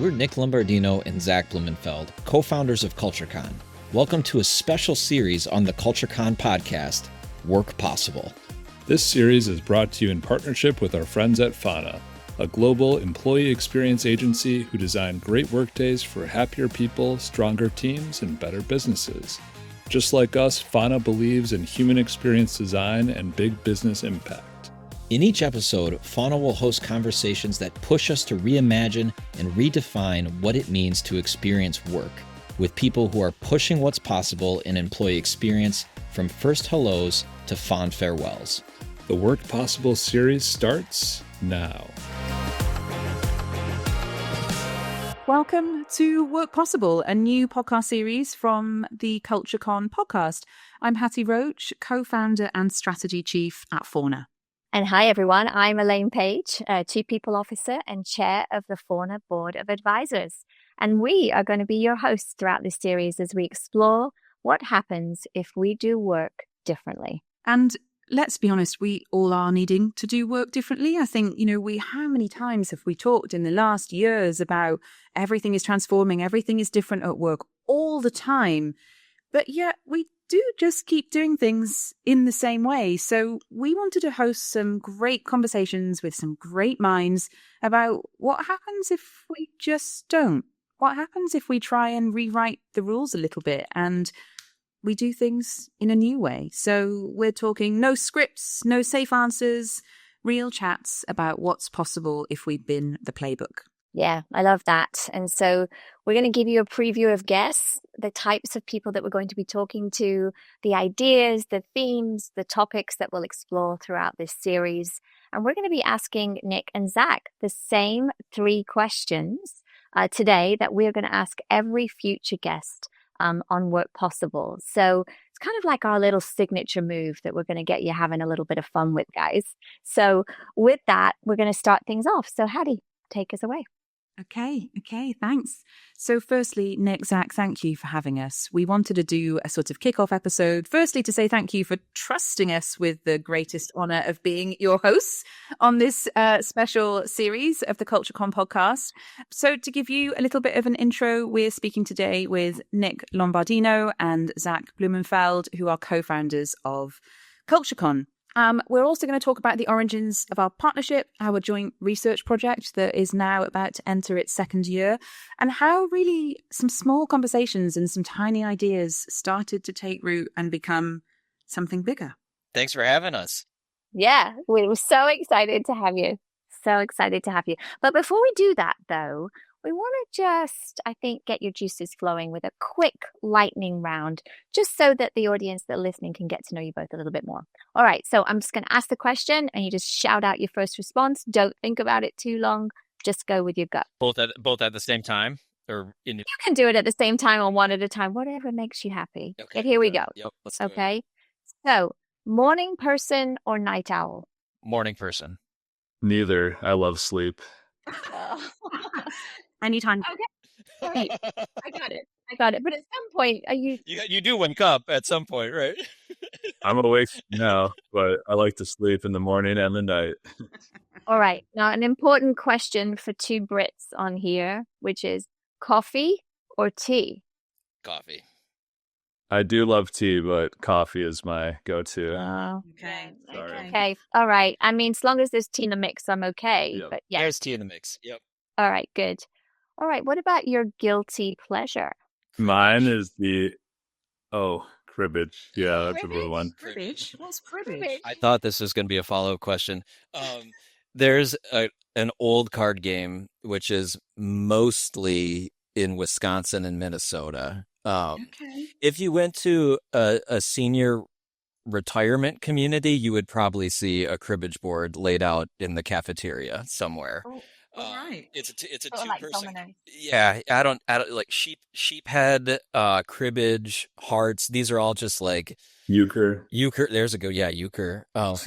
We're Nick Lombardino and Zach Blumenfeld, co-founders of CultureCon. Welcome to a special series on the CultureCon podcast, WorkPossible. This series is brought to you in partnership with our friends at Fauna, a global employee experience agency who design great workdays for happier people, stronger teams, and better businesses. Just like us, Fauna believes in human experience design and big business impact. In each episode, Fauna will host conversations that push us to reimagine and redefine what it means to experience work, with people who are pushing what's possible in employee experience, from first hellos to fond farewells. The WorkPossible series starts now. Welcome to WorkPossible, a new podcast series from the CultureCon podcast. I'm Hattie Roche, co-founder and strategy chief at Fauna. And hi, everyone. I'm Elaine Page, Chief People Officer and Chair of the Fauna Board of Advisors. And we are going to be your hosts throughout this series as we explore what happens if we do work differently. And let's be honest, we all are needing to do work differently. I think, how many times have we talked in the last years about everything is transforming, everything is different at work all the time. But yet we do just keep doing things in the same way. So we wanted to host some great conversations with some great minds about what happens if we just don't. What happens if we try and rewrite the rules a little bit and we do things in a new way? So we're talking no scripts, no safe answers, real chats about what's possible if we bin the playbook. Yeah, I love that. And so we're going to give you a preview of guests, the types of people that we're going to be talking to, the ideas, the themes, the topics that we'll explore throughout this series. And we're going to be asking Nick and Zach the same 3 questions today that we're going to ask every future guest on WorkPossible. So it's kind of like our little signature move that we're going to get you having a little bit of fun with, guys. So with that, we're going to start things off. So Hattie, take us away. Okay, thanks. So firstly, Nick, Zach, thank you for having us. We wanted to do a sort of kickoff episode, firstly to say thank you for trusting us with the greatest honor of being your hosts on this special series of the CultureCon podcast. So to give you a little bit of an intro, we're speaking today with Nick Lombardino and Zach Blumenfeld, who are co-founders of CultureCon. We're also going to talk about the origins of our partnership, our joint research project that is now about to enter its 2nd year, and how really some small conversations and some tiny ideas started to take root and become something bigger. Thanks for having us. Yeah, we were so excited to have you. So excited to have you. But before we do that, though, we want to just, I think, get your juices flowing with a quick lightning round, just so that the audience that are listening can get to know you both a little bit more. All right, so I'm just going to ask the question and you just shout out your first response. Don't think about it too long. Just go with your gut. Both at the same time? You can do it at the same time or one at a time, whatever makes you happy. Okay. But here we go. Yep, let's do okay. it. So, morning person or night owl? Morning person. Neither. I love sleep. Anytime. Okay. All right. I got it. But at some point, You do wake up at some point, right? I'm awake now, but I like to sleep in the morning and the night. All right. Now, an important question for 2 Brits on here, which is coffee or tea? Coffee. I do love tea, but coffee is my go-to. Okay. Sorry. Okay. All right. I mean, as long as there's tea in the mix, I'm okay. Yep. But yeah. There's tea in the mix. Yep. All right. Good. All right. What about your guilty pleasure? Mine is cribbage. Yeah, that's a Cribbage? good one. Cribbage? What's cribbage? I thought this was going to be a follow-up question. There's an old card game, which is mostly in Wisconsin and Minnesota. Okay. If you went to a senior retirement community, you would probably see a cribbage board laid out in the cafeteria somewhere. Oh, all right. It's a Sort of like 2-person. dominoes. Yeah, I don't like sheep head, cribbage, hearts. These are all just like Euchre. There's a go. Yeah, euchre. Oh,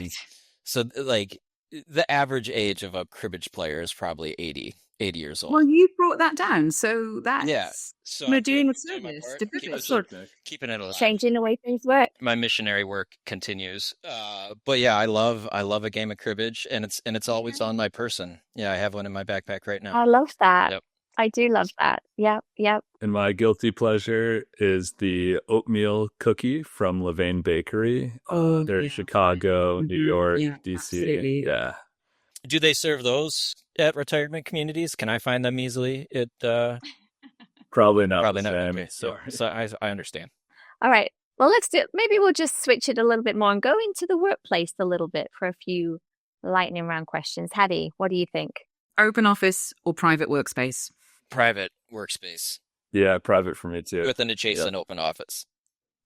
so like the average age of a cribbage player is probably 80 years old. Well, you brought that down, so that's Yeah, so we're I'm doing a doing my service part. to business. Keeping it alive. Changing the way things work. My missionary work continues. But yeah, I love a game of cribbage, and it's always on my person. Yeah, I have one in my backpack right now. I love that. Yep. I do love that. Yep, yep. And my guilty pleasure is the oatmeal cookie from Levain Bakery. They're in Chicago, New York, DC. Absolutely. Yeah. Do they serve those at retirement communities? Can I find them easily? Probably not. Probably the not. same. Okay, so I understand. All right. Well, let's do it. Maybe we'll just switch it a little bit more and go into the workplace a little bit for a few lightning round questions. Hattie, what do you think? Open office or private workspace? Private workspace Yeah, private for me too. with an adjacent open office.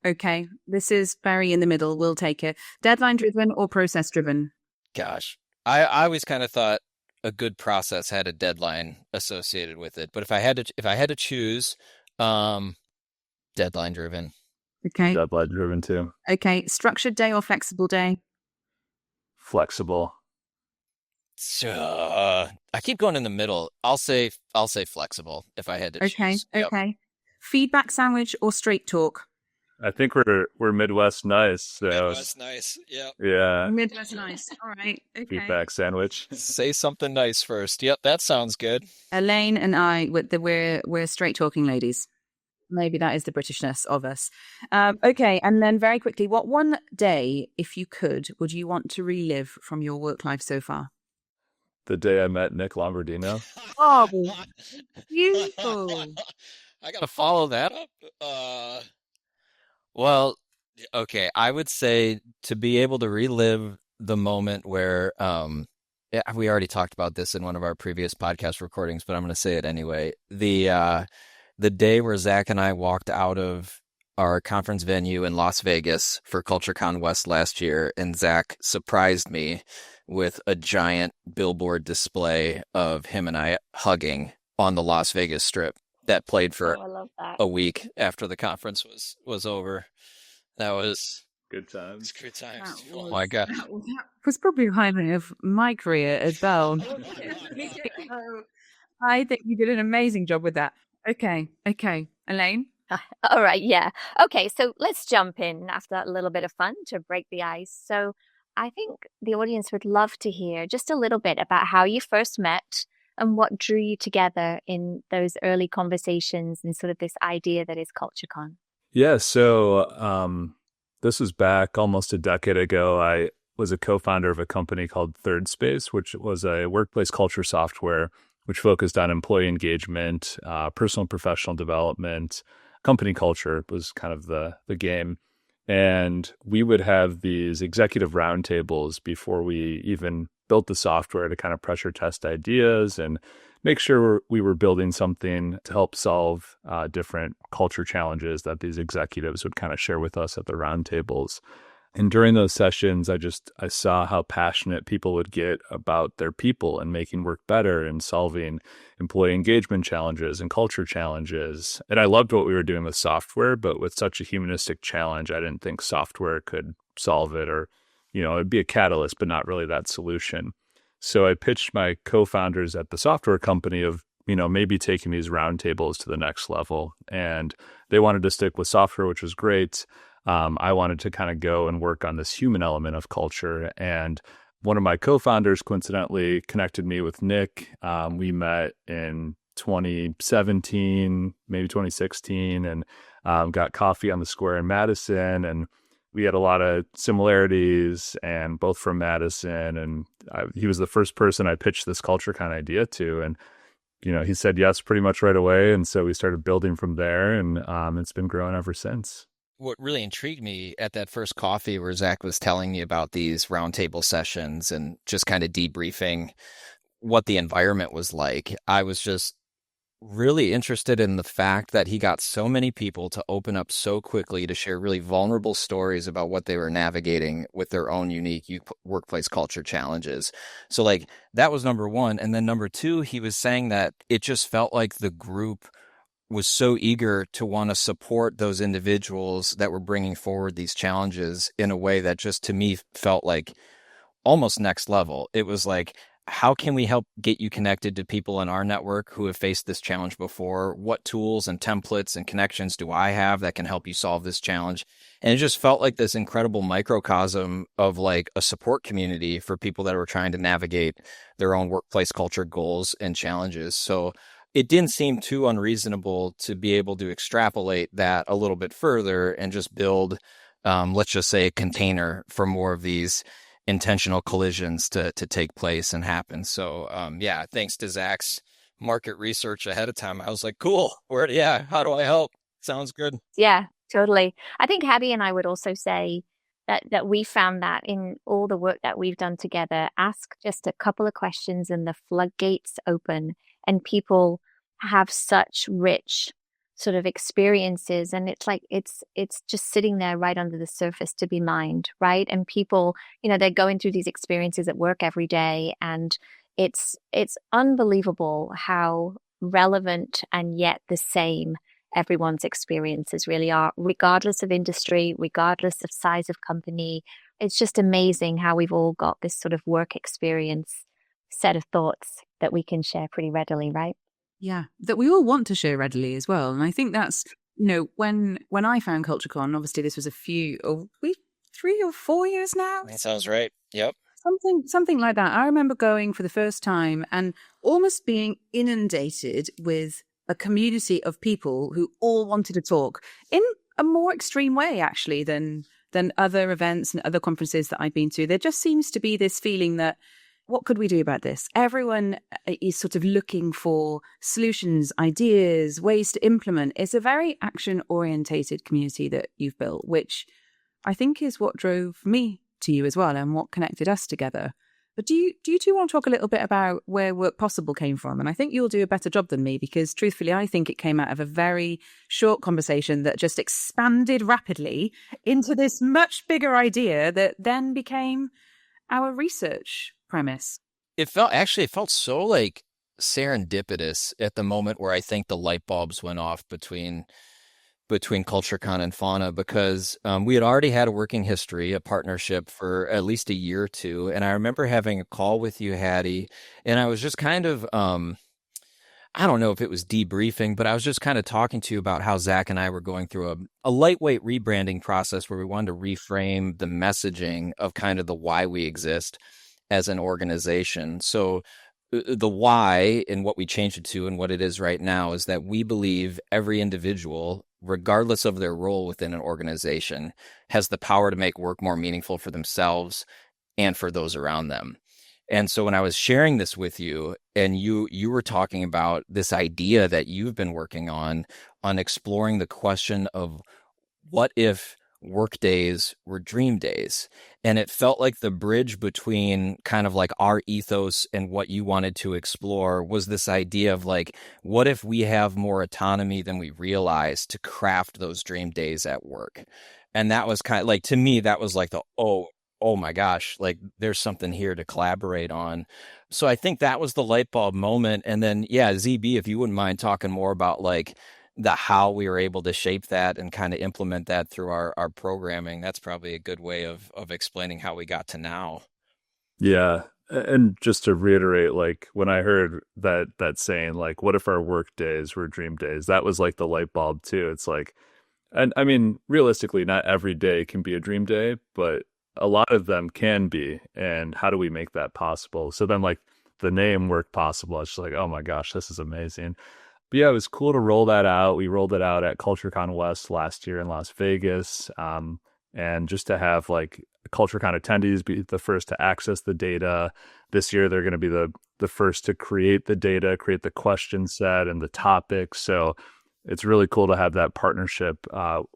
Okay, this is very in the middle. We'll take it. Deadline driven or process driven? Gosh, I always kind of thought a good process had a deadline associated with it. But if I had to choose, deadline driven. Okay. Deadline driven too. Okay. Structured day or flexible day? Flexible. So I keep going in the middle. I'll say flexible if I had to Okay. choose. Yep. Okay. Feedback sandwich or straight talk? I think we're Midwest nice. So Midwest nice. Yep. yeah. Midwest nice. All right. Okay. Feedback sandwich. Say something nice first. Yep, that sounds good. Elaine and I, we're straight talking ladies. Maybe that is the Britishness of us. Okay, and then very quickly, what one day, if you could, would you want to relive from your work life so far? The day I met Nick Lombardino. Oh, beautiful. I gotta follow that up. Well, okay, I would say to be able to relive the moment where, we already talked about this in one of our previous podcast recordings, but I'm going to say it anyway. The day where Zach and I walked out of our conference venue in Las Vegas for CultureCon West last year, and Zach surprised me with a giant billboard display of him and I hugging on the Las Vegas Strip that played for I love that. a week after the conference was over. That was Good times. good times. That Oh was- my God. That was probably a highlight of my career as well. I think you did an amazing job with that. Okay. Elaine? All right, yeah. Okay, so let's jump in after that little bit of fun to break the ice. So I think the audience would love to hear just a little bit about how you first met and what drew you together in those early conversations and sort of this idea that is CultureCon. Yeah, so this was back almost a decade ago. I was a co-founder of a company called Third Space, which was a workplace culture software which focused on employee engagement, personal and professional development. Company culture was kind of the game. And we would have these executive roundtables before we even built the software to kind of pressure test ideas and make sure we were building something to help solve different culture challenges that these executives would kind of share with us at the roundtables. And during those sessions, I saw how passionate people would get about their people and making work better and solving employee engagement challenges and culture challenges. And I loved what we were doing with software, but with such a humanistic challenge, I didn't think software could solve it, or, it'd be a catalyst, but not really that solution. So I pitched my co-founders at the software company of, maybe taking these roundtables to the next level. And they wanted to stick with software, which was great. I wanted to kind of go and work on this human element of culture. And one of my co-founders coincidentally connected me with Nick. We met in 2017, maybe 2016, and got coffee on the square in Madison. And we had a lot of similarities, and both from Madison. And he was the first person I pitched this CultureCon idea to. And, he said yes pretty much right away. And so we started building from there, and it's been growing ever since. What really intrigued me at that first coffee where Zach was telling me about these roundtable sessions and just kind of debriefing what the environment was like, I was just really interested in the fact that he got so many people to open up so quickly to share really vulnerable stories about what they were navigating with their own unique workplace culture challenges. So that was number one. And then number two, he was saying that it just felt like the group was so eager to want to support those individuals that were bringing forward these challenges in a way that just to me felt like almost next level. It was like, how can we help get you connected to people in our network who have faced this challenge before? What tools and templates and connections do I have that can help you solve this challenge? And it just felt like this incredible microcosm of like a support community for people that were trying to navigate their own workplace culture goals and challenges. So it didn't seem too unreasonable to be able to extrapolate that a little bit further and just build, let's just say, a container for more of these intentional collisions to take place and happen. So, yeah, thanks to Zach's market research ahead of time, I was like, cool, how do I help? Sounds good. Yeah, totally. I think Hattie and I would also say that we found that in all the work that we've done together, ask just a couple of questions and the floodgates open, and people have such rich sort of experiences, and it's like it's just sitting there right under the surface to be mined, right? And people, they're going through these experiences at work every day, and it's unbelievable how relevant and yet the same everyone's experiences really are, regardless of industry, regardless of size of company. It's just amazing how we've all got this sort of work experience set of thoughts that we can share pretty readily, right? Yeah, that we all want to share readily as well. And I think that's, when I found CultureCon, obviously this was 3 or 4 years now. That sounds right. Yep. Something like that. I remember going for the first time and almost being inundated with a community of people who all wanted to talk in a more extreme way, actually, than other events and other conferences that I've been to. There just seems to be this feeling that, what could we do about this? Everyone is sort of looking for solutions, ideas, ways to implement. It's a very action-orientated community that you've built, which I think is what drove me to you as well and what connected us together. But do you two want to talk a little bit about where WorkPossible came from? And I think you'll do a better job than me because, truthfully, I think it came out of a very short conversation that just expanded rapidly into this much bigger idea that then became our research premise. It felt so like serendipitous at the moment where I think the light bulbs went off between CultureCon and Fauna, because we had already had a working history, a partnership for at least a year or two. And I remember having a call with you, Hattie, and I was just kind of, I don't know if it was debriefing, but I was just kind of talking to you about how Zach and I were going through a lightweight rebranding process where we wanted to reframe the messaging of kind of the why we exist as an organization. So the why and what we changed it to and what it is right now is that we believe every individual, regardless of their role within an organization, has the power to make work more meaningful for themselves and for those around them. And so when I was sharing this with you and you were talking about this idea that you've been working on exploring the question of what if work days were dream days. And it felt like the bridge between kind of like our ethos and what you wanted to explore was this idea of like, what if we have more autonomy than we realize to craft those dream days at work? And that was kind of like, to me, that was like oh my gosh, like there's something here to collaborate on. So I think that was the light bulb moment. And then, yeah, ZB, if you wouldn't mind talking more about like the how we were able to shape that and kind of implement that through our programming, that's probably a good way of explaining how we got to now. Yeah. And just to reiterate, like when I heard that saying, like, what if our work days were dream days? That was like the light bulb too. It's like, and I mean, realistically, not every day can be a dream day, but a lot of them can be. And how do we make that possible? So then like the name WorkPossible, I was just like, oh my gosh, this is amazing. But yeah, it was cool to roll that out. We rolled it out at CultureCon West last year in Las Vegas. And just to have like CultureCon attendees be the first to access the data. This year, they're going to be the first to create the data, create the question set and the topics. So it's really cool to have that partnership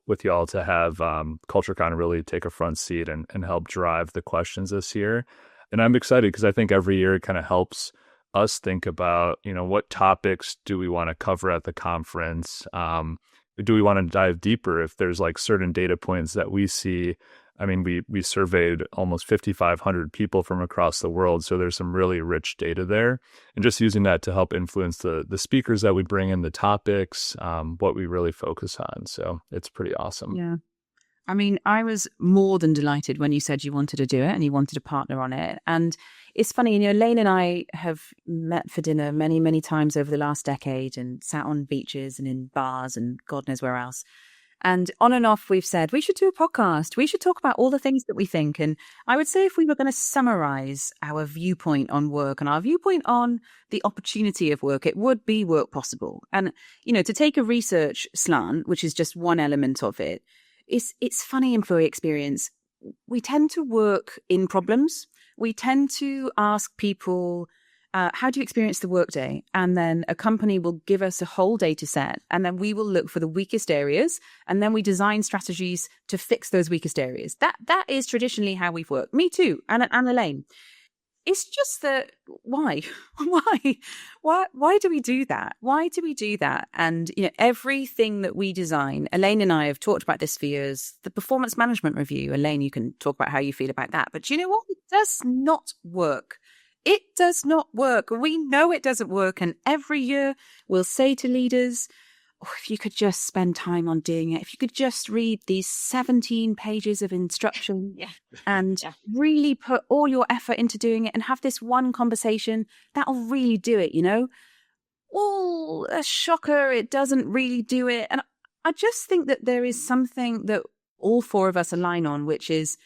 with y'all to have CultureCon really take a front seat and help drive the questions this year. And I'm excited because I think every year it kind of helps us think about, what topics do we want to cover at the conference? Do we want to dive deeper if there's like certain data points that we see? I mean, we surveyed almost 5,500 people from across the world. So there's some really rich data there. And just using that to help influence the speakers that we bring in, the topics, what we really focus on. So it's pretty awesome. Yeah. I mean, I was more than delighted when you said you wanted to do it and you wanted to partner on it. And it's funny, Elaine and I have met for dinner many, many times over the last decade and sat on beaches and in bars and God knows where else. And on and off, we've said, we should do a podcast. We should talk about all the things that we think. And I would say if we were going to summarize our viewpoint on work and our viewpoint on the opportunity of work, it would be WorkPossible. And, to take a research slant, which is just one element of it, it's funny employee experience. We tend to work in problems. We tend to ask people, how do you experience the workday? And then a company will give us a whole data set, and then we will look for the weakest areas, and then we design strategies to fix those weakest areas. That is traditionally how we've worked. Me too, and Elaine. It's just that why do we do that? Why do we do that? And everything that we design, Elaine and I have talked about this for years. The performance management review, Elaine, you can talk about how you feel about that. But you know what? It does not work. It does not work. We know it doesn't work. And every year we'll say to leaders, if you could just spend time on doing it, if you could just read these 17 pages of instruction and really put all your effort into doing it and have this one conversation, that'll really do it, Well, a shocker, it doesn't really do it. And I just think that there is something that all four of us align on, which is,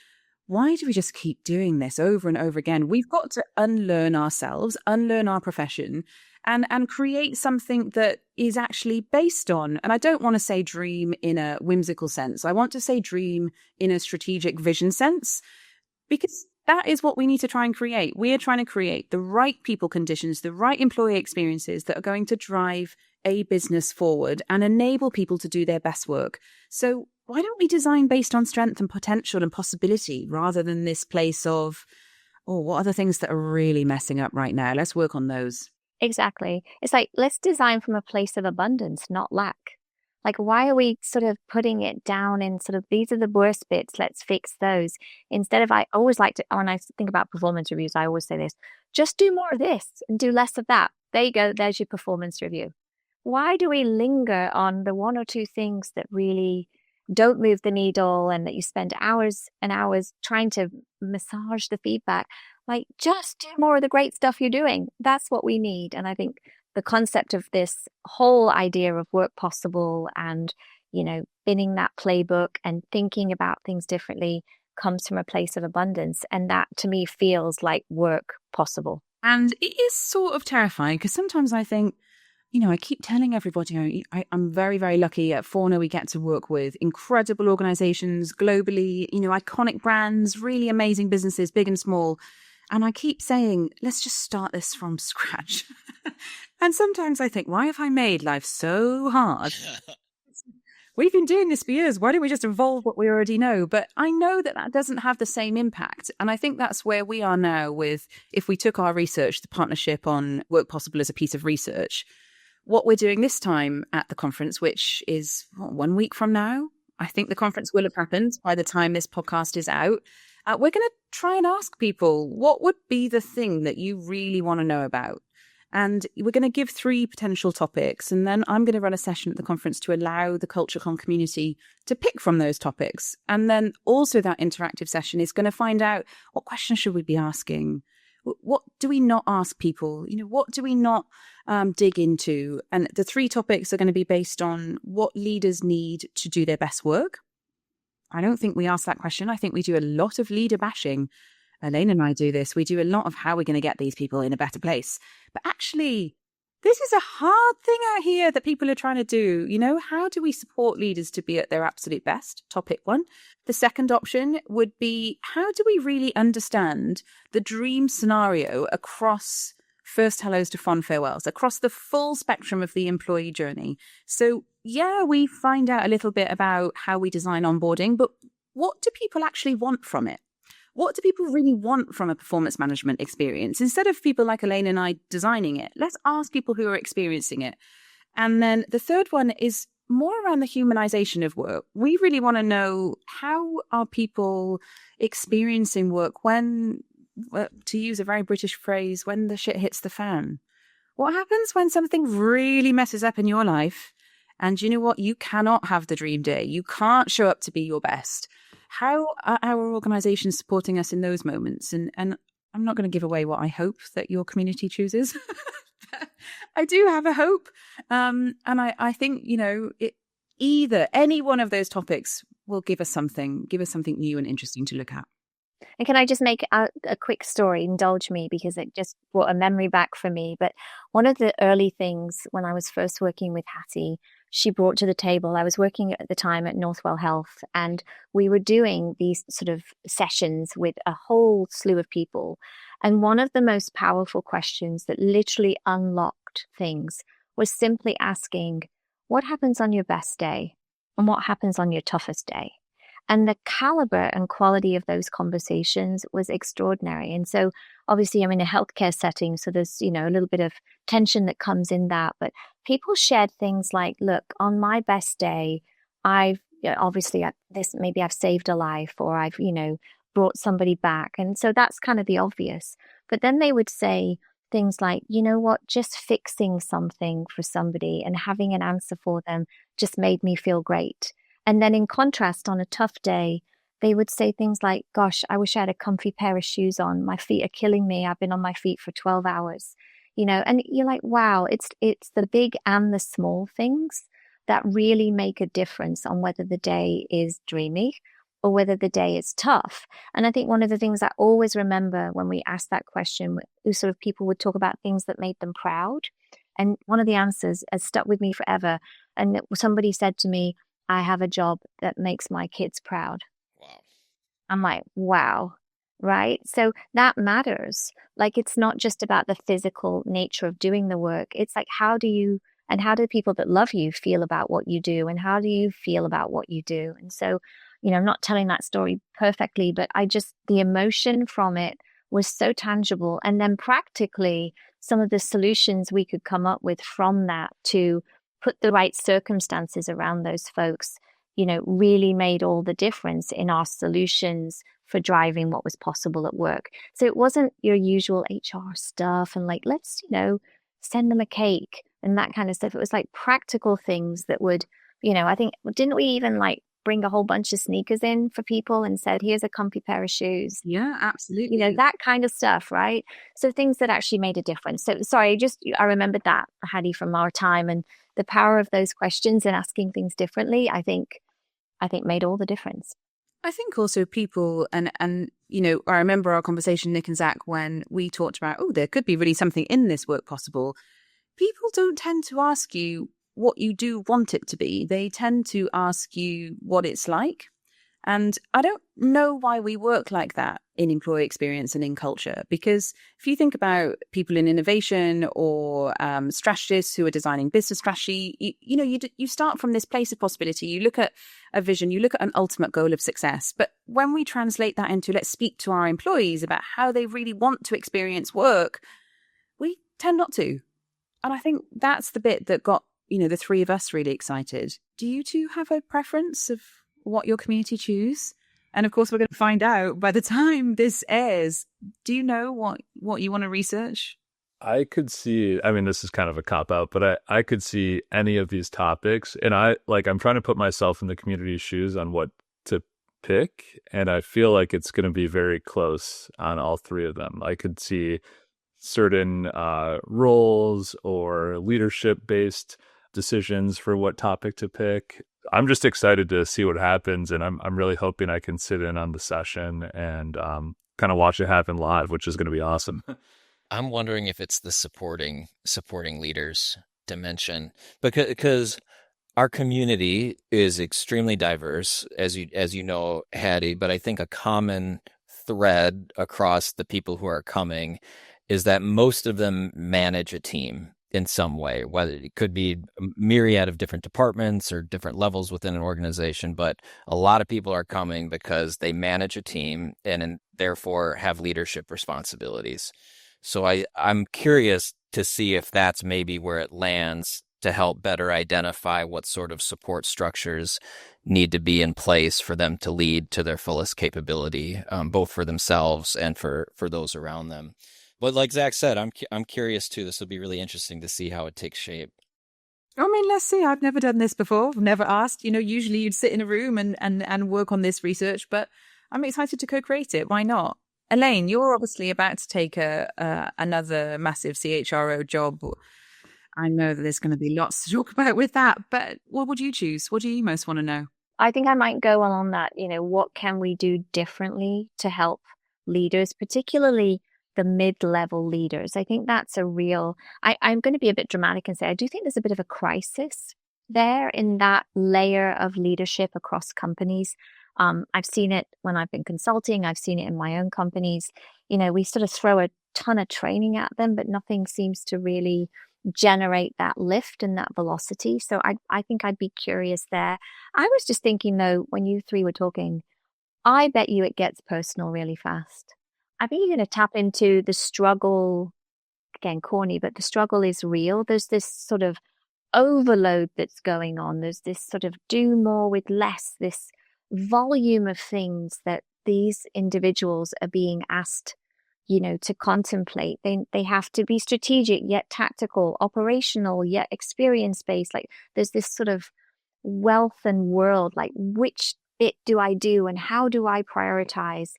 why do we just keep doing this over and over again? We've got to unlearn ourselves, unlearn our profession, and create something that is actually based on, and I don't want to say dream in a whimsical sense. I want to say dream in a strategic vision sense, because that is what we need to try and create. We are trying to create the right people conditions, the right employee experiences that are going to drive a business forward and enable people to do their best work. So why don't we design based on strength and potential and possibility rather than this place of, what are the things that are really messing up right now? Let's work on those. Exactly. It's like, let's design from a place of abundance, not lack. Like, why are we sort of putting it down in sort of, these are the worst bits, let's fix those. Instead of, I always like to, when I think about performance reviews, I always say this, just do more of this and do less of that. There you go. There's your performance review. Why do we linger on the one or two things that really don't move the needle and that you spend hours and hours trying to massage the feedback? Like, just do more of the great stuff you're doing. That's what we need. And I think the concept of this whole idea of WorkPossible and, binning that playbook and thinking about things differently comes from a place of abundance. And that to me feels like WorkPossible. And it is sort of terrifying because sometimes I think, I keep telling everybody, I'm very, very lucky at Fauna. We get to work with incredible organizations globally, iconic brands, really amazing businesses, big and small. And I keep saying, let's just start this from scratch. And sometimes I think, why have I made life so hard? We've been doing this for years. Why don't we just evolve what we already know? But I know that doesn't have the same impact. And I think that's where we are now with, if we took our research, the partnership on WorkPossible as a piece of research, what we're doing this time at the conference, which is 1 week from now, I think the conference will have happened by the time this podcast is out. We're going to try and ask people, what would be the thing that you really want to know about? And we're going to give 3 potential topics. And then I'm going to run a session at the conference to allow the CultureCon community to pick from those topics. And then also that interactive session is going to find out, what questions should we be asking? What do we not ask people? What do we not dig into? And the 3 topics are going to be based on what leaders need to do their best work. I don't think we ask that question. I think we do a lot of leader bashing. Elaine and I do this. We do a lot of how we're going to get these people in a better place. But actually, this is a hard thing out here that people are trying to do. How do we support leaders to be at their absolute best? Topic 1. The second option would be, how do we really understand the dream scenario across first hellos to fond farewells, across the full spectrum of the employee journey? So we find out a little bit about how we design onboarding, but what do people actually want from it? What do people really want from a performance management experience? Instead of people like Elaine and I designing it, let's ask people who are experiencing it. And then the third one is more around the humanization of work. We really want to know, how are people experiencing work when, to use a very British phrase, when the shit hits the fan? What happens when something really messes up in your life? And you know what? You cannot have the dream day. You can't show up to be your best. How are our organizations supporting us in those moments? And I'm not going to give away what I hope that your community chooses. I do have a hope. And I think, any one of those topics will give us something new and interesting to look at. And can I just make a quick story? Indulge me, because it just brought a memory back for me. But one of the early things when I was first working with Hattie, she brought to the table, I was working at the time at Northwell Health, and we were doing these sort of sessions with a whole slew of people. And one of the most powerful questions that literally unlocked things was simply asking, what happens on your best day? And what happens on your toughest day? And the caliber and quality of those conversations was extraordinary. And so obviously I'm in a healthcare setting, so there's, a little bit of tension that comes in that. But people shared things like, look, on my best day, I've saved a life, or I've, brought somebody back. And so that's kind of the obvious. But then they would say things like, you know what, just fixing something for somebody and having an answer for them just made me feel great. And then in contrast, on a tough day, they would say things like, gosh, I wish I had a comfy pair of shoes on. My feet are killing me. I've been on my feet for 12 hours, and you're like, wow, it's the big and the small things that really make a difference on whether the day is dreamy or whether the day is tough. And I think one of the things I always remember when we asked that question, sort of people would talk about things that made them proud. And one of the answers has stuck with me forever. And somebody said to me, I have a job that makes my kids proud. Wow. I'm like, wow, right? So that matters. Like, it's not just about the physical nature of doing the work. It's like, how do people that love you feel about what you do? And how do you feel about what you do? And so, I'm not telling that story perfectly, but the emotion from it was so tangible. And then practically some of the solutions we could come up with from that to put the right circumstances around those folks, really made all the difference in our solutions for driving what was possible at work. So it wasn't your usual HR stuff and like, let's, send them a cake and that kind of stuff. It was like practical things that would, I think, didn't we even like bring a whole bunch of sneakers in for people and said, here's a comfy pair of shoes? Yeah, absolutely. That kind of stuff, right? So things that actually made a difference. So sorry, I remembered that, Hattie, from our time, and the power of those questions and asking things differently, I think made all the difference. I think also people, and I remember our conversation, Nick and Zach, when we talked about, there could be really something in this WorkPossible. People don't tend to ask you what you do want it to be. They tend to ask you what it's like. And I don't know why we work like that in employee experience and in culture, because if you think about people in innovation or strategists who are designing business strategy, you start from this place of possibility. You look at a vision, you look at an ultimate goal of success. But when we translate that into, let's speak to our employees about how they really want to experience work, we tend not to. And I think that's the bit that got, the three of us really excited. Do you two have a preference of what your community choose? And of course, we're going to find out by the time this airs. Do you know what you want to research? I could see, this is kind of a cop-out, but I could see any of these topics. And I'm trying to put myself in the community's shoes on what to pick. And I feel like it's going to be very close on all three of them. I could see certain roles or leadership-based decisions for what topic to pick. I'm just excited to see what happens, and I'm really hoping I can sit in on the session and kind of watch it happen live, which is going to be awesome. I'm wondering if it's the supporting leaders dimension, because our community is extremely diverse, as you know, Hattie. But I think a common thread across the people who are coming is that most of them manage a team in some way, whether it could be a myriad of different departments or different levels within an organization. But a lot of people are coming because they manage a team and therefore have leadership responsibilities. So I'm curious to see if that's maybe where it lands to help better identify what sort of support structures need to be in place for them to lead to their fullest capability, both for themselves and for those around them. But like Zach said, I'm curious too. This will be really interesting to see how it takes shape. Let's see. I've never done this before. I've never asked. Usually you'd sit in a room and work on this research, but I'm excited to co-create it. Why not? Elaine, you're obviously about to take another massive CHRO job. I know that there's going to be lots to talk about with that, but what would you choose? What do you most want to know? I think I might go on that, what can we do differently to help leaders, particularly the mid-level leaders? I think that's a real, I'm going to be a bit dramatic and say, I do think there's a bit of a crisis there in that layer of leadership across companies. I've seen it when I've been consulting. I've seen it in my own companies. We sort of throw a ton of training at them, but nothing seems to really generate that lift and that velocity. So I think I'd be curious there. I was just thinking though, when you three were talking, I bet you it gets personal really fast. I think you're going to tap into the struggle, again, corny, but the struggle is real. There's this sort of overload that's going on. There's this sort of do more with less, this volume of things that these individuals are being asked to contemplate. They have to be strategic, yet tactical, operational, yet experience-based. Like there's this sort of wealth and world, like which bit do I do and how do I prioritize?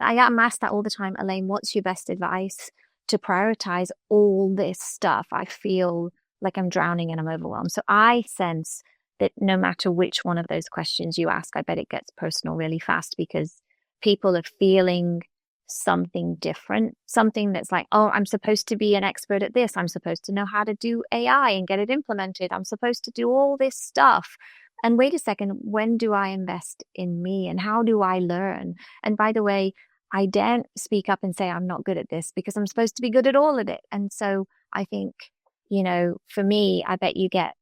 I am asked that all the time, Elaine, what's your best advice to prioritize all this stuff? I feel like I'm drowning and I'm overwhelmed. So I sense that no matter which one of those questions you ask, I bet it gets personal really fast because people are feeling something different, something that's like, oh, I'm supposed to be an expert at this. I'm supposed to know how to do AI and get it implemented. I'm supposed to do all this stuff. And wait a second, when do I invest in me and how do I learn? And by the way, I daren't speak up and say I'm not good at this because I'm supposed to be good at all of it. And so I think, for me, I bet you get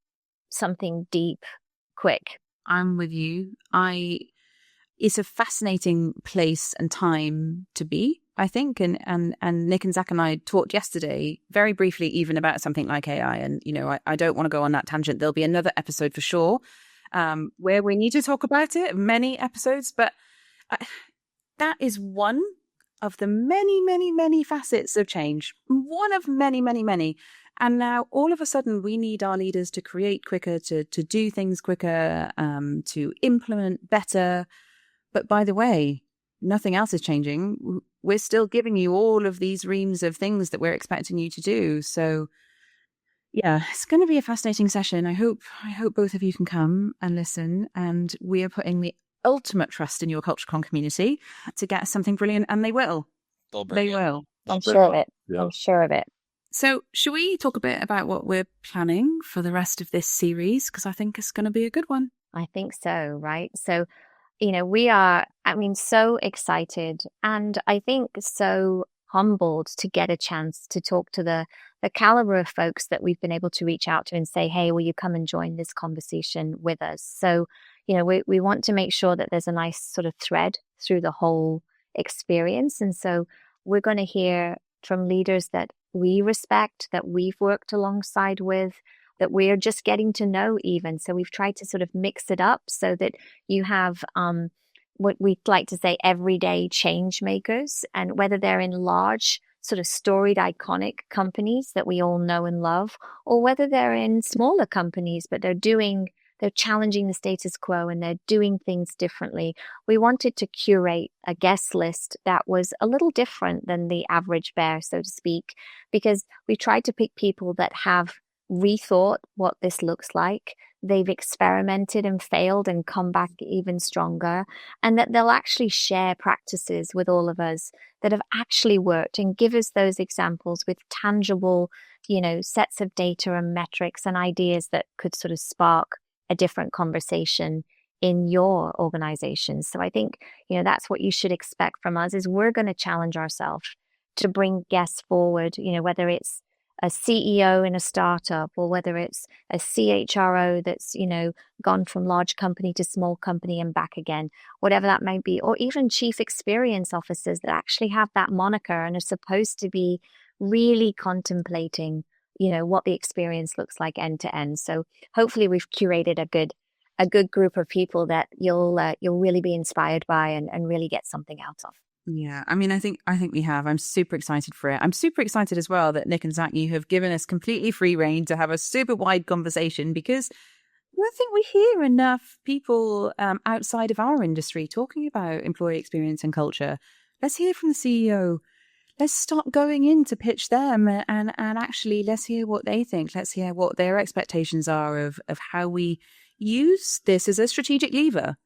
something deep quick. I'm with you. It's a fascinating place and time to be, I think. And Nick and Zach and I talked yesterday very briefly even about something like AI. And, I don't want to go on that tangent. There'll be another episode for sure where we need to talk about it, many episodes. But that is one of the many, many, many facets of change. One of many, many, many. And now all of a sudden we need our leaders to create quicker, to do things quicker, to implement better. But by the way, nothing else is changing. We're still giving you all of these reams of things that we're expecting you to do. So yeah, it's going to be a fascinating session. I hope both of you can come and listen. And we are putting the ultimate trust in your CultureCon community to get something brilliant. And they will. They will. I'm sure of it. Yeah. I'm sure of it. So should we talk a bit about what we're planning for the rest of this series? Because I think it's going to be a good one. I think so, right? So, we are, so excited and I think so humbled to get a chance to talk to the caliber of folks that we've been able to reach out to and say, hey, will you come and join this conversation with us? So, we want to make sure that there's a nice sort of thread through the whole experience. And so we're going to hear from leaders that we respect, that we've worked alongside with, that we're just getting to know even. So we've tried to sort of mix it up so that you have what we'd like to say everyday change makers, and whether they're in large sort of storied iconic companies that we all know and love, or whether they're in smaller companies, but they're challenging the status quo and they're doing things differently. We wanted to curate a guest list that was a little different than the average bear, so to speak, because we tried to pick people that have rethought what this looks like. They've experimented and failed and come back even stronger, and that they'll actually share practices with all of us that have actually worked and give us those examples with tangible, sets of data and metrics and ideas that could sort of spark a different conversation in your organization. So I think, that's what you should expect from us, is we're going to challenge ourselves to bring guests forward, whether it's a CEO in a startup or whether it's a CHRO that's, gone from large company to small company and back again, whatever that might be, or even chief experience officers that actually have that moniker and are supposed to be really contemplating what the experience looks like end to end. So hopefully we've curated a good group of people that you'll really be inspired by and really get something out of. Yeah, I think we have. I'm super excited for it. I'm super excited as well that Nick and Zach, you have given us completely free rein to have a super wide conversation, because I don't think we hear enough people outside of our industry talking about employee experience and culture. Let's hear from the CEO. let's stop going in to pitch them and actually let's hear what they think. Let's hear what their expectations are of how we use this as a strategic lever.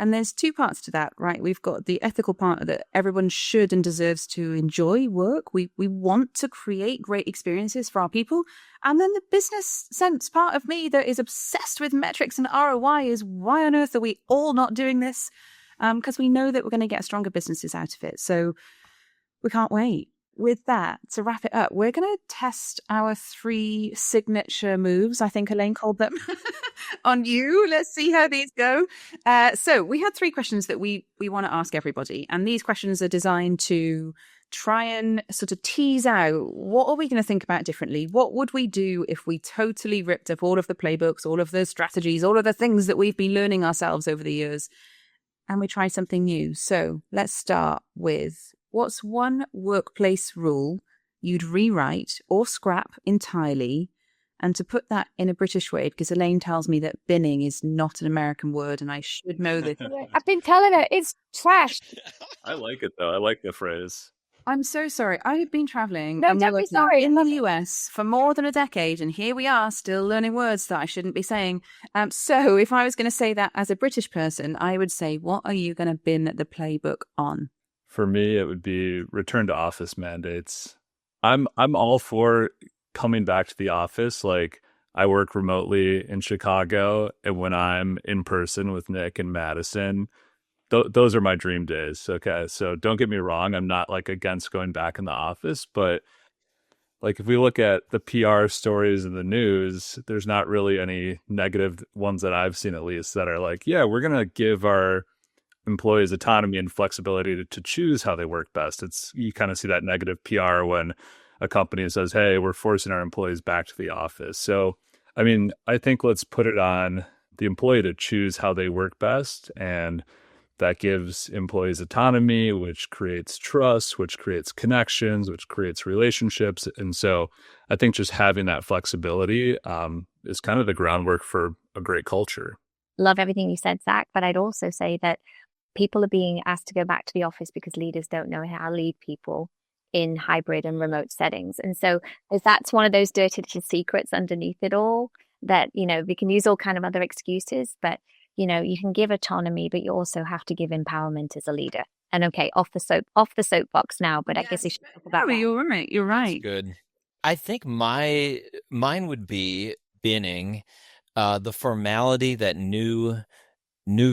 And there's two parts to that, right? We've got the ethical part that everyone should and deserves to enjoy work. We want to create great experiences for our people. And then the business sense part of me that is obsessed with metrics and ROI is, why on earth are we all not doing this? Because we know that we're going to get stronger businesses out of it. So we can't wait. With that, to wrap it up, we're going to test our 3 signature moves, I think Elaine called them, on you. Let's see how these go. So we had 3 questions that we want to ask everybody. And these questions are designed to try and sort of tease out, what are we going to think about differently? What would we do if we totally ripped up all of the playbooks, all of the strategies, all of the things that we've been learning ourselves over the years, and we try something new? So let's start with, what's one workplace rule you'd rewrite or scrap entirely? And to put that in a British way, because Elaine tells me that binning is not an American word, and I should know this. I've been telling her it's trash. I like it, though. I like the phrase. I'm so sorry. I have been traveling No, don't be sorry. in the US for more than a decade, and here we are still learning words that I shouldn't be saying. So if I was going to say that as a British person, I would say, what are you going to bin the playbook on? For me, it would be return to office mandates. I'm all for coming back to the office. Like, I work remotely in Chicago, and when I'm in person with Nick and Madison, those are my dream days. Okay, so don't get me wrong, I'm not like against going back in the office, but like if we look at the PR stories in the news, there's not really any negative ones that I've seen, at least, that are like, yeah, we're gonna give our employees autonomy and flexibility to choose how they work best. You kind of see that negative PR when a company says, hey, we're forcing our employees back to the office. So, I mean, I think let's put it on the employee to choose how they work best. And that gives employees autonomy, which creates trust, which creates connections, which creates relationships. And so I think just having that flexibility is kind of the groundwork for a great culture. Love everything you said, Zach, but I'd also say that people are being asked to go back to the office because leaders don't know how to lead people in hybrid and remote settings. And so that's one of those dirty little secrets underneath it all, that, we can use all kind of other excuses, but, you can give autonomy, but you also have to give empowerment as a leader. And okay, off the soapbox now, but yes. I guess we should talk about that. You're right. That's good. I think mine would be binning the formality that new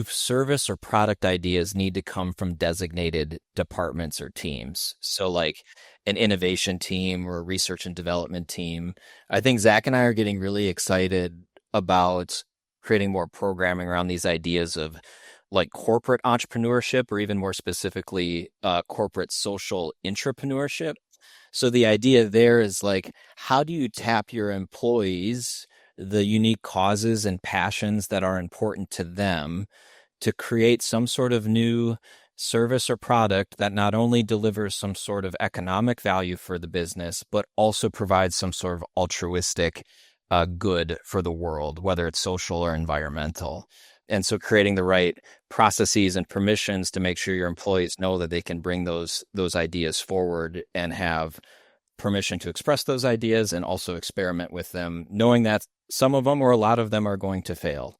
service or product ideas need to come from designated departments or teams. So like an innovation team or a research and development team. I think Zach and I are getting really excited about creating more programming around these ideas of like corporate entrepreneurship, or even more specifically, corporate social intrapreneurship. So the idea there is like, how do you tap your employees, the unique causes and passions that are important to them, to create some sort of new service or product that not only delivers some sort of economic value for the business, but also provides some sort of altruistic good for the world, whether it's social or environmental. And so creating the right processes and permissions to make sure your employees know that they can bring those ideas forward and have permission to express those ideas and also experiment with them, knowing that some of them or a lot of them are going to fail.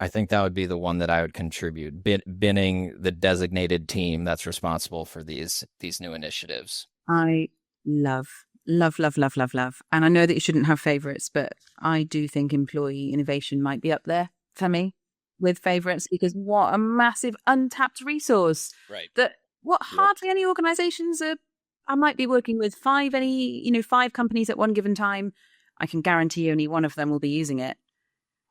I think that would be the one that I would contribute, binning the designated team that's responsible for these new initiatives. I love. And I know that you shouldn't have favorites, but I do think employee innovation might be up there for me with favorites, because what a massive untapped resource. Right. That hardly any organizations are. I might be working with 5 companies at one given time. I can guarantee only one of them will be using it.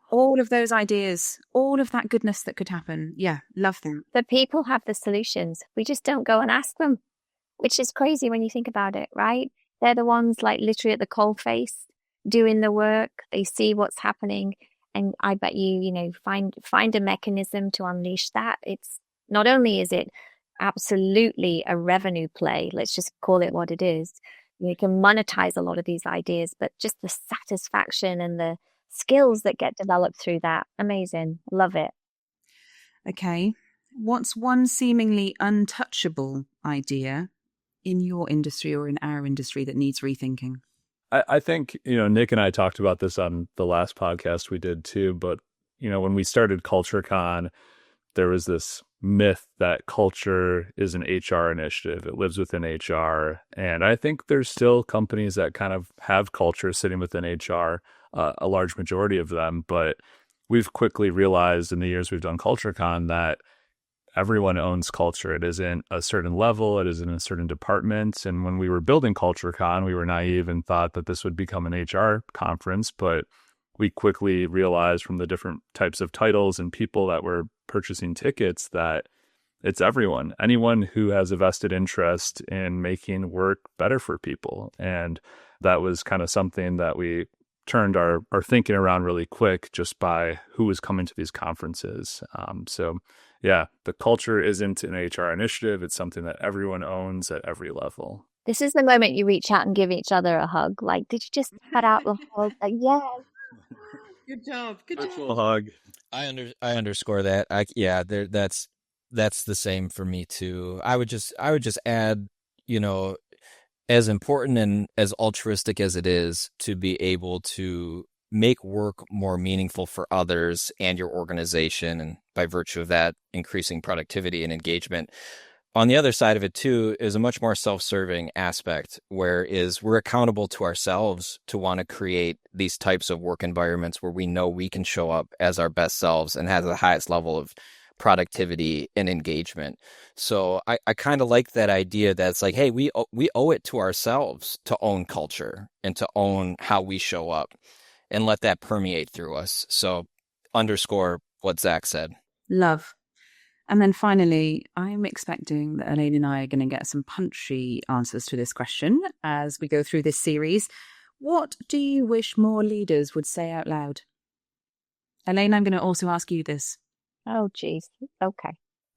All of those ideas, all of that goodness that could happen. Yeah, love them. The people have the solutions. We just don't go and ask them, which is crazy when you think about it, right? They're the ones like literally at the coalface doing the work. They see what's happening. And I bet you, find a mechanism to unleash that. It's not only is it absolutely a revenue play, let's just call it what it is. You can monetize a lot of these ideas, but just the satisfaction and the skills that get developed through that. Amazing. Love it. Okay. What's one seemingly untouchable idea in your industry or in our industry that needs rethinking? I think, Nick and I talked about this on the last podcast we did too, but, when we started CultureCon, there was this myth that culture is an HR initiative. It lives within HR. And I think there's still companies that kind of have culture sitting within HR, a large majority of them. But we've quickly realized in the years we've done CultureCon that everyone owns culture. It isn't a certain level. It isn't a certain department. And when we were building CultureCon, we were naive and thought that this would become an HR conference. But we quickly realized from the different types of titles and people that were purchasing tickets that it's everyone, anyone who has a vested interest in making work better for people. And that was kind of something that we turned our thinking around really quick just by who was coming to these conferences. So yeah, the culture isn't an HR initiative. It's something that everyone owns at every level. This is the moment you reach out and give each other a hug. Like, did you just cut out the hug? Like, yes. Good job. Good Virtual hug. I underscore that. That's the same for me too. I would just add, as important and as altruistic as it is to be able to make work more meaningful for others and your organization, and by virtue of that, increasing productivity and engagement. On the other side of it too is a much more self-serving aspect, whereas we're accountable to ourselves to want to create these types of work environments where we know we can show up as our best selves and have the highest level of productivity and engagement. So I kind of like that idea that it's like, hey, we owe it to ourselves to own culture and to own how we show up and let that permeate through us. So underscore what Zach said. Love. And then finally, I'm expecting that Elaine and I are going to get some punchy answers to this question as we go through this series. What do you wish more leaders would say out loud? Elaine, I'm going to also ask you this. Oh, geez. Okay.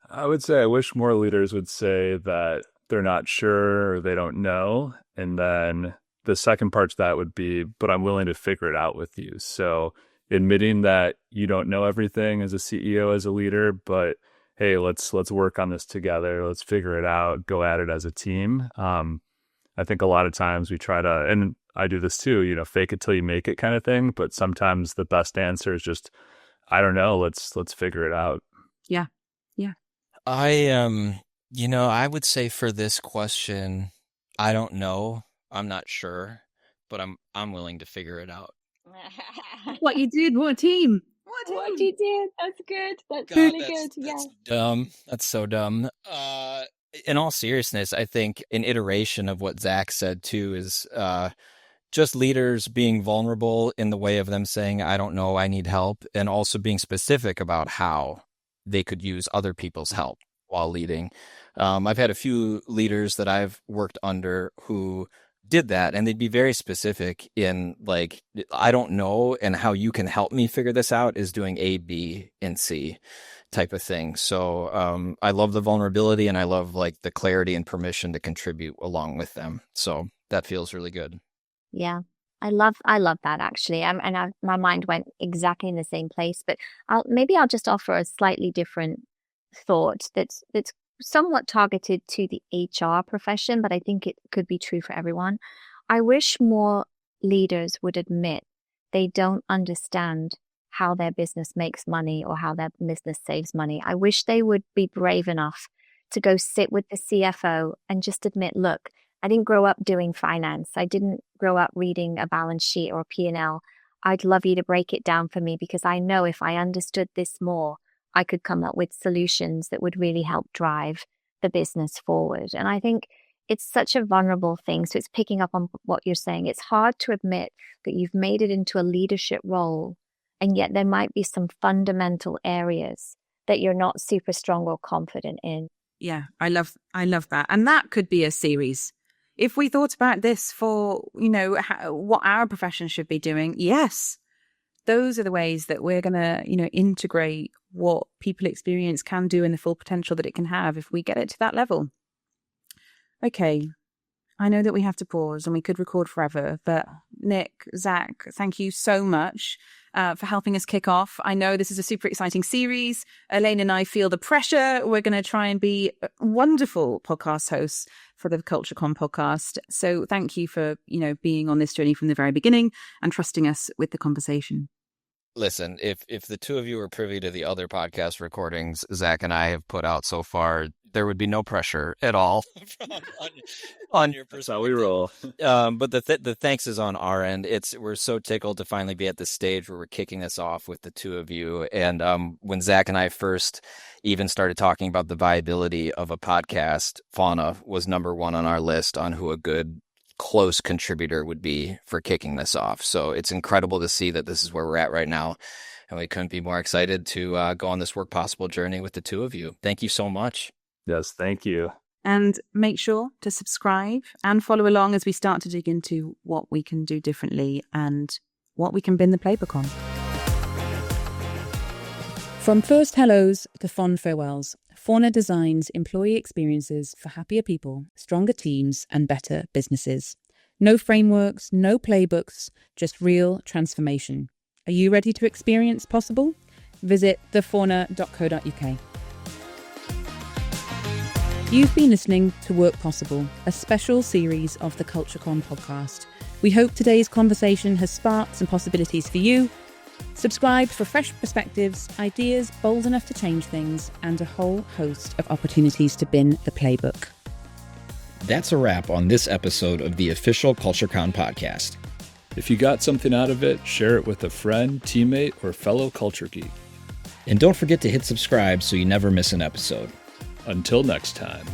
I would say I wish more leaders would say that they're not sure or they don't know. And then the second part to that would be, but I'm willing to figure it out with you. So admitting that you don't know everything as a CEO, as a leader, but hey, let's work on this together. Let's figure it out, go at it as a team. I think a lot of times we try to, and I do this too, fake it till you make it kind of thing. But sometimes the best answer is just, I don't know, let's figure it out. Yeah. Yeah. I would say for this question, I don't know. I'm not sure, but I'm willing to figure it out. What you did, what a team. What you did. That's good. That's God, really good. Yeah. That's dumb. That's so dumb. In all seriousness, I think an iteration of what Zach said too is just leaders being vulnerable in the way of them saying, I don't know, I need help, and also being specific about how they could use other people's help while leading. I've had a few leaders that I've worked under who did that, and they'd be very specific in like, I don't know, and how you can help me figure this out is doing A, B, and C type of thing. So I love the vulnerability, and I love like the clarity and permission to contribute along with them. So that feels really good. Yeah, I love that actually. My mind went exactly in the same place, but I'll just offer a slightly different thought that's somewhat targeted to the HR profession, but I think it could be true for everyone. I wish more leaders would admit they don't understand how their business makes money or how their business saves money. I wish they would be brave enough to go sit with the CFO and just admit, look, I didn't grow up doing finance. I didn't grow up reading a balance sheet or a P&L. I'd love you to break it down for me, because I know if I understood this more, I could come up with solutions that would really help drive the business forward. And I think it's such a vulnerable thing. So it's picking up on what you're saying. It's hard to admit that you've made it into a leadership role, and yet there might be some fundamental areas that you're not super strong or confident in. Yeah, I love that. And that could be a series. If we thought about this for, what our profession should be doing, yes, those are the ways that we're going to, integrate what people experience can do and the full potential that it can have if we get it to that level. Okay, I know that we have to pause and we could record forever, but Nick, Zach, thank you so much for helping us kick off. I know this is a super exciting series. Elaine and I feel the pressure. We're going to try and be wonderful podcast hosts for the CultureCon podcast. So thank you for, being on this journey from the very beginning and trusting us with the conversation. Listen, if the two of you were privy to the other podcast recordings Zach and I have put out so far, there would be no pressure at all on your perspective. That's how we roll. But the thanks is on our end. We're so tickled to finally be at the stage where we're kicking this off with the two of you. And when Zach and I first even started talking about the viability of a podcast, Fauna was number one on our list on who a good close contributor would be for kicking this off. So it's incredible to see that this is where we're at right now. And we couldn't be more excited to go on this WorkPossible journey with the two of you. Thank you so much. Yes, thank you. And make sure to subscribe and follow along as we start to dig into what we can do differently and what we can bin the playbook on. From first hellos to fond farewells, Fauna designs employee experiences for happier people, stronger teams, and better businesses. No frameworks, no playbooks, just real transformation. Are you ready to experience possible? Visit thefauna.co.uk. You've been listening to WorkPossible, a special series of the CultureCon podcast. We hope today's conversation has sparked some possibilities for you. Subscribe for fresh perspectives, ideas bold enough to change things, and a whole host of opportunities to bin the playbook. That's a wrap on this episode of the official CultureCon podcast. If you got something out of it, share it with a friend, teammate, or fellow culture geek. And don't forget to hit subscribe so you never miss an episode. Until next time.